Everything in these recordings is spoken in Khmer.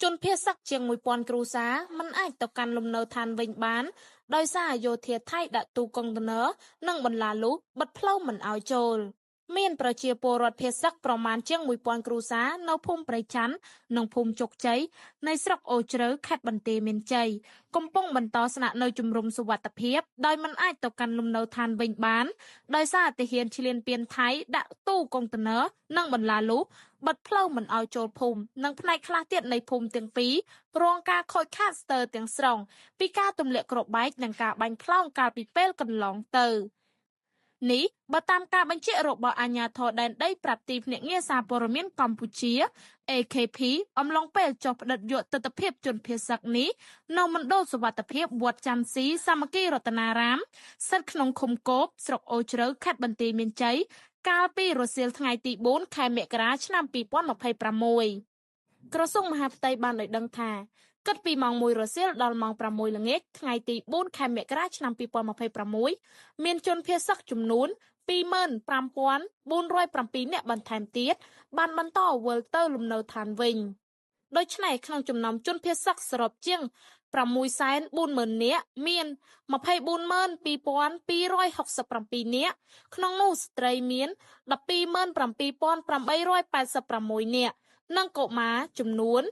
ជនភៀសសឹកជាង 1000 គ្រួសារមិនអាចទៅកាន់លំនៅឋានវិញបានដោយសារយោធាថៃដាក់ទូកុងតឺន័រនិងបន្លាលូកបិទផ្លូវមិនឲ្យចូលមានប្រជាពលរដ្ឋភៀសសឹកប្រមាណជាង 1000 គ្រួសារនៅភូមិព្រៃច័ន្ទនិងភូមិជោគជ័យនៃស្រុកអូជ្រៅខេត្តបន្ទាយមានជ័យកំពុងបន្តស្នាក់នៅជំរំសុវត្ថិភាពដោយមិនអាចទៅកាន់លំនៅឋានវិញបានដោយសារទាហានឈ្លានពានថៃដាក់ទូកុងតឺន័រនិងបន្លាលូកបិទផ្លូវមិនឲ្យចូលភូមិនិងផ្នែកខ្លះទៀតនៃភូមិទាំងពីររងការខូចខាតស្ទើរទាំងស្រុងពីការទម្លាក់គ្រាប់បែកនិងការបាញ់ផ្លោងកាលពីពេលកន្លងទៅនេះបើតាមការបញ្ជាក់របស់អាជ្ញាធរដែនដីប្រាប់ទីភ្នាក់ងារសារព័ត៌មានកម្ពុជា AKP អំឡុងពេលចុះផ្ដិតយកទិដ្ឋភាពជនភៀសសឹកនេះនៅមណ្ឌលសុវត្ថិភាពវត្តច័ន្ទស៊ីសាមគ្គីរតនារាមស្ថិតក្នុងឃុំគោបស្រុកអូជ្រៅខេត្តបន្ទាយមានជ័យកាលពីរសៀលថ្ងៃទី4ខែមករាឆ្នាំ2026ក្រសួងមហាផ្ទៃបានឲ្យដឹងថាគិតពីម៉ោង1រសៀលដល់ម៉ោង6ល្ងាចថ្ងៃទី4ខែមករាឆ្នាំ2026មានជនភៀសសឹកចំនួន25,407 នាក់បន្ថែមទៀតបានបន្តវិលទៅលំនៅឋានវិញដូច្នេះក្នុងចំណោមជនភៀសសឹកសរុបជាង640,000 នាក់មាន242,267 នាក់ក្នុងនោះស្ត្រីមាន127,886 នាក់និងកុមារចំនួន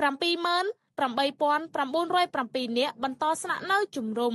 78,907 នាក់បន្តស្នាក់នៅជំរំ